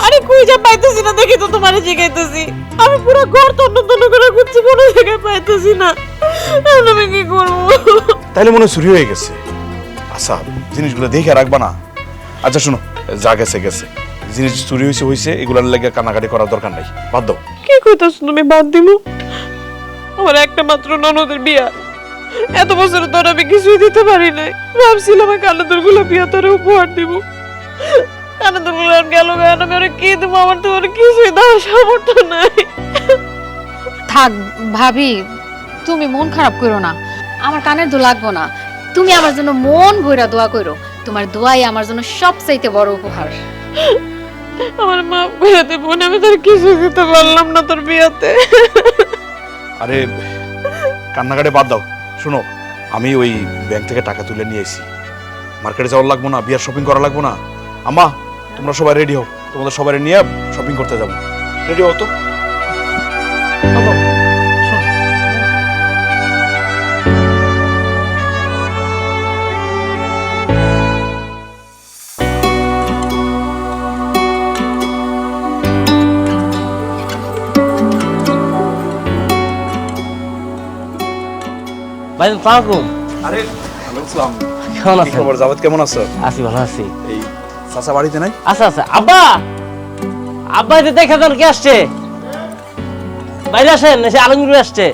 আরে কই যা পাইতেছি না, দেখি তো তোমারে জিগাইতেছি। আমি পুরো ঘর তন্ন তন্ন করে খুঁজছি, কোনো জায়গায় পাইতেছি না। এখন আমি কি করবো? তাইলে মনে হয় চুরি হয়ে গেছে। আচ্ছা, জিনিসগুলো দেখে রাখবা না? আচ্ছা শোনো, যা গেছে গেছে, জিনিস চুরি হয়েছে হয়েছে, এগুলোর লেগে কানাকাটি করার দরকার নাই, বাদ দাও। কি কইতাছ তুমি? বাদ দিমু? আমার একটা মাত্র ননদের বিয়া, এত বছর ধরে আমি কিছুই দিতে পারি নাই। ভাবছিলাম আমি কানাদের গুলো বিয়া তোরে উপহার দিব, কানাদের গুলো গেল গান, আমি ওরা কি দেবো? আমার তো ওরা কিছুই দেওয়ার সামর্থ্য নাই। থাক ভাবি, তুমি মন খারাপ করো না, আমার কানের দোয়া লাগবো না। তুমি আমার জন্য মন ভইরা দোয়া করো, তোমার দোয়াই আমার জন্য সবচাইতে বড় উপহার। আমার মা বিয়াতে বোন, আমি তোর কিছু দিতে পারলাম না তোর বিয়াতে। আরে কান্নাকাটি বাদ দাও। শোনো, আমি ওই ব্যাংক থেকে টাকা তুলে নিয়ে এসেছি, মার্কেটে যাওয়ার লাগবো না, বিয়ার শপিং করা লাগবো না। আম্মা, তোমরা সবাই রেডি হও, তোমাদের সবাই নিয়ে শপিং করতে যাবো। রেডি হও তো। ভাই সালামালাইকুম। আরে ওয়ালাইকুম আসসালাম। কেমন কি আছেন? খবর জাভেদ, কেমন আছো? আছি, ভালো আছি। এই চাচা বাড়িতে নাই? আচ্ছা আচ্ছা, আব্বা আব্বা এতে দেখা যান কে আসছে, বাইরে আসেন, এসে আলমগীর আসছে।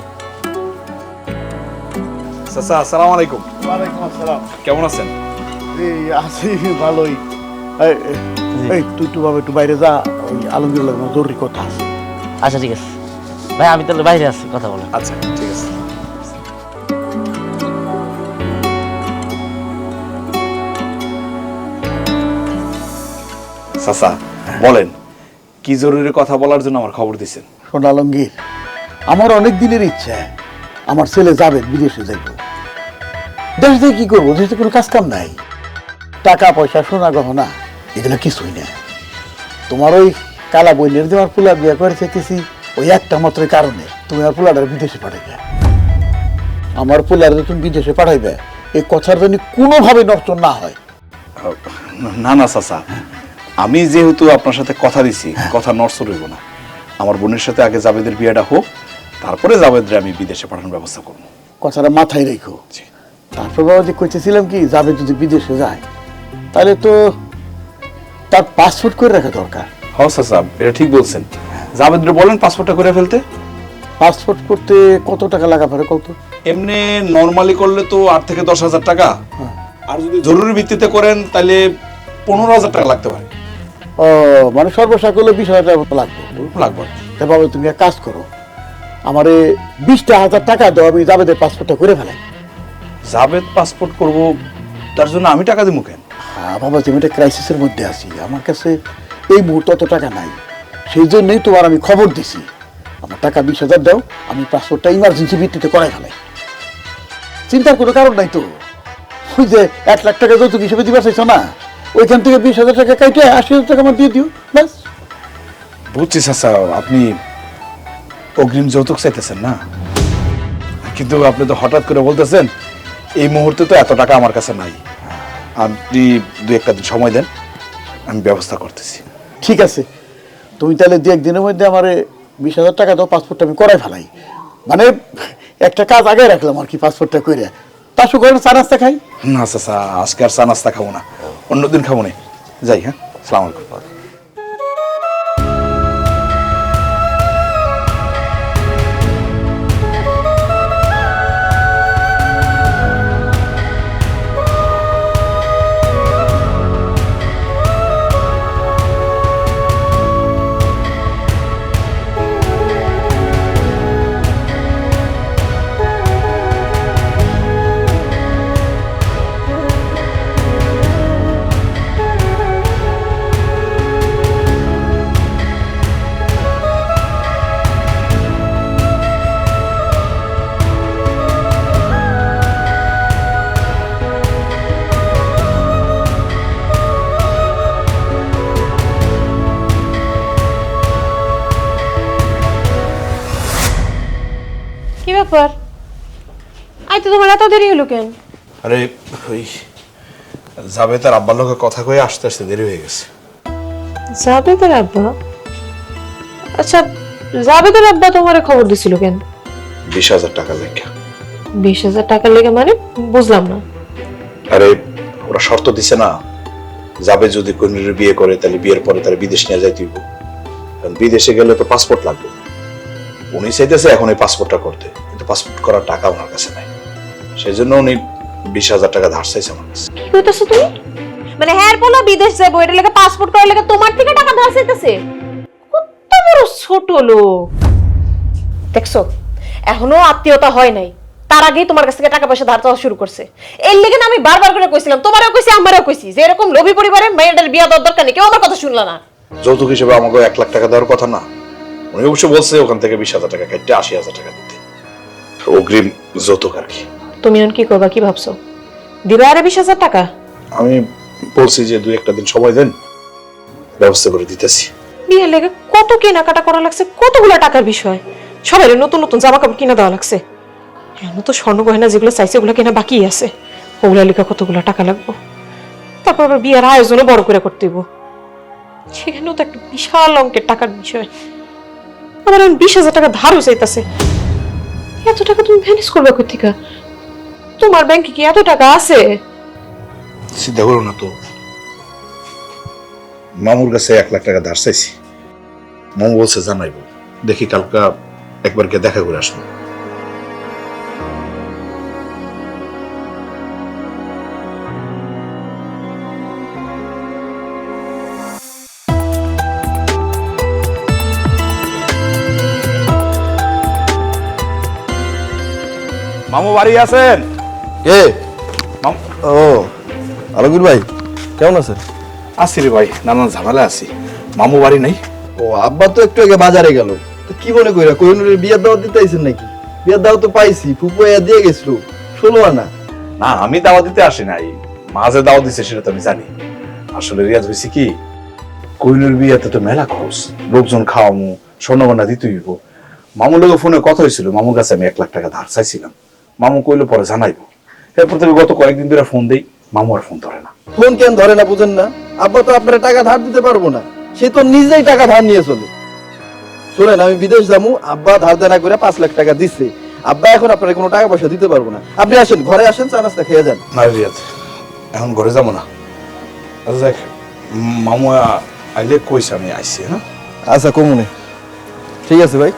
চাচা আসসালামু আলাইকুম। ওয়ালাইকুম আসসালাম। কেমন আছেন? এই আছি ভালোই। এই তুই একটু বাবা একটু বাইরে যা, ওই আলমগীর লাগবে, জরুরি কথা আছে। আচ্ছা ঠিক আছে ভাই, আমি তাহলে বাইরে আছি, কথা বলেন। আচ্ছা ঠিক আছে। চাচা বলেন, কি জরুরি কথা বলার জন্য আমার খবর দিছেন? শোন আলমগীর, আমার অনেক দিনের ইচ্ছা আমার ছেলে যাবে বিদেশে যাইব। দেশ দিয়ে কি করবো? দেশে কোনো কাজ কাম নাই, টাকা পয়সা সোনা গহনা এগুলো কিছুই না। তোমার ওই কালা বইনের দেওয়ার পোলা বিয়ে করে চাইতেছি ওই একটা মাত্র কারণে, তুমি আর পোলাটার বিদেশে পাঠাইবে। আমার পোলার তুমি বিদেশে পাঠাইবে, এই কথার জন্য কোনোভাবে নষ্ট না হয়। না না চাচা, আমি যেহেতু আপনার সাথে কথা দিছি, কথা নষ্ট হইব না। আমার বোনের সাথে আগে জাবেদের বিয়েটা হোক, তারপরে জাবেদরে আমি বিদেশে পাঠানোর ব্যবস্থা করবো। কথাটা মাথায় রেখো। জি। তারপর বাবা যে কইতেছিলাম কি, যাবে যদি বিদেশে যায় তাহলে তো তার পাসপোর্ট করে রাখা দরকার। হ্যাঁ চাচা, এটা ঠিক বলছেন। জাবেদরে বলেন পাসপোর্টটা করে ফেলতে। পাসপোর্ট করতে কত টাকা লাগা পারে কত? এমনি নর্মালি করলে তো 8 থেকে 10,000 টাকা, আর যদি জরুরি ভিত্তিতে করেন তাহলে 15,000 টাকা লাগতে পারে। ও মানে সর্বশেষ করলে 20,000 টাকা মতো লাগবে। লাগবে। তা বাবা তুমি এক কাজ করো, আমারে 20,000 টাকা দাও, আমি জাবেদের পাসপোর্টটা করে ফেলাই। জাবেদ পাসপোর্ট করব, তার জন্য আমি টাকা দিব কেন? হ্যাঁ বাবা, তুমি একটা ক্রাইসিসের মধ্যে আছি, আমার কাছে এই মুহূর্তে অত টাকা নাই, সেই জন্যই তোমার আমি খবর দিছি। আমার টাকা 20,000 দাও, আমি পাসপোর্টটা ইমার্জেন্সি ভিত্তিতে করাই ফেলাই। চিন্তার কোনো কারণ নাই তো। ওই যে 1 লাখ টাকা যৌতুক হিসেবে দিবার চাইছো না, ওইখান থেকে 20,000 টাকা কাইটে 80,000 টাকা আমার দিয়ে দিও, ব্যাস। বুঝছি চাচা, আপনি অগ্রিম যৌতুক চাইতেছেন না, কিন্তু আপনি তো হঠাৎ করে বলতেছেন। এই মুহূর্তে তো এত টাকা আমার কাছে নাই, আপনি 2-1 দিন সময় দেন, আমি ব্যবস্থা করতেছি। ঠিক আছে, তুমি তাহলে 2-1 দিনের মধ্যে আমার 20,000 টাকা দাও, পাসপোর্টটা আমি করাই ফেলাই। মানে একটা কাজ আগে রাখলাম আর কি, পাসপোর্টটা করে। তার সঙ্গে চা নাস্তা খাই। না চাচা, আজকে আর চা নাস্তা খাবো না, অন্যদিন খাবো না। যাই, হ্যাঁ, আসসালামু আলাইকুম। কি ব্যাপার? আই তো তোমার এত দেরি হলো কেন? আরে ওই জাবেদ আর আব্বার লোকের কথা কয়ে আসতে আসতে দেরি হয়ে গেছে। জাবেদের আব্বা? আচ্ছা, জাবেদের আব্বা তোমার খবর দিছিল কেন? 20,000 টাকা লেখা। 20,000 টাকা লেগে মানে? বুঝলাম না। আরে ওরা শর্ত দিছে না, যাবে যদি কোহিনুরের বিয়ে করে তাহলে বিয়ের পরে তার বিদেশ নিয়ে যাইতে হইব। কারণ বিদেশে গেলে তো পাসপোর্ট লাগবে। উনি চাইতেছে এখন এই পাসপোর্টটা করতে, কিন্তু পাসপোর্ট করার টাকা ওনার কাছে নাই। সেই জন্য উনি 20,000 টাকা ধার চাইছে আমার কাছে। কি কইতাছো তুমি? মানে হ্যাঁ বলো বিদেশ যাবো, এটা লেগে পাসপোর্ট করার লেগে তোমার থেকে টাকা ধার চাইতেছে? কত বড় ছোট লোক দেখছো। এখনো আত্মীয়তা হয় নাই, তার আগেই তোমার কাছ থেকে টাকা পয়সা ধার চাওয়া শুরু করছে। এর লেগে না আমি বারবার করে কইছিলাম, তোমারও কইছি আমারও কইছি যে এরকম লোভী পরিবারে মেয়েদের বিয়া দেওয়ার দরকার নেই। কেউ আমার কথা শুনলা না। যৌতুক হিসেবে আমাকে 1 লাখ টাকা দেওয়ার কথা না? উনি অবশ্য বলছে ওখান থেকে 20,000 টাকা কেটে 80,000 টাকা দিতে, অগ্রিম যৌতুক আর কি। তুমি এখন কি করবা, কি ভাবছো? দিবা আরে 20,000 টাকা? আমি বলছি যে 2-1 দিন সময় দেন, ব্যবস্থা করে দিতেছি। বিয়ের লেগে কত কেনাকাটা করা লাগছে, কতগুলো টাকার বিষয়। সবাই নতুন নতুন জামা কাপড় কিনা দেওয়া লাগছে। এমন তো স্বর্ণ গয়না যেগুলো চাইছে ওগুলো কেনা বাকি আছে, ওগুলা লেখা কতগুলো টাকা লাগবে। তারপর আবার বিয়ের আয়োজনও বড় করে করতে হইব, সেখানেও তো একটা বিশাল অঙ্কের টাকার বিষয়। আবার আমি 20,000 টাকা ধারও চাইতেছে। এত টাকা তুমি ম্যানেজ করবে কোথা থেকে? তোমার ব্যাংকে কি এত টাকা আছে? চিন্তা করো না তো, মামুর কাছে 1 লাখ টাকা ধার চাইছি। মামু বলছে জানাইবো, দেখি কালকা একবার গিয়ে দেখা করে আসবো। মামু বাড়ি আছেন? কে? মামু ও আলমগীর ভাই, কেমন আছেন? আছি রে ভাই, নানান ঝামেলা আছি। মামু বাড়ি নাই? ও আব্বা তো একটু আগে বাজারে গেল, তো কি মনে কইরা কোহিনুরের বিয়ের দাওয়াত দিতে আইছেন নাকি? বিয়ের দাওয়াত তো পাইছি, ফুপু এয়া দিয়ে গেছিল 16 আনা। না, আমি দাওয়া দিতে আসি নাই, মাঝে দাওয়া দিছে সেটা তো আমি জানি। আসলে রিয়াজ হয়েছে কি, কোহিনুর বিয়েতে তো মেলা খরচ, লোকজন খাওয়ামু, স্বর্ণগয়না দিতে হইব। মামুর লোক ফোনে কথা হয়েছিল, মামুর কাছে আমি 1 লাখ টাকা ধার চাইছিলাম। মামু কইলো পরে জানাইবো। এরপর থেকে গত কয়েকদিন ধরে ফোন দেই, মামু আর ফোন ধরে না। ফোন কেন ধরে না বুঝেন না? আব্বা তো আপনার টাকা ধার দিতে পারবো না, সে তো নিজেই টাকা ধার নিয়ে চলে। শোনেন, আমি বিদেশ যাবো, আব্বা ধার দেনা করে 5 লাখ টাকা দিচ্ছে। আব্বা এখন আপনার কোনো টাকা পয়সা দিতে পারবো না। আপনি আসেন, ঘরে আসেন, চা নাস্তা খেয়ে যান। না রিয়াজ, এখন ঘরে যাবো না। আচ্ছা দেখ, মামু আইলে কইছে আমি আইছি। হ্যাঁ আচ্ছা কমুনে, ঠিক আছে ভাই।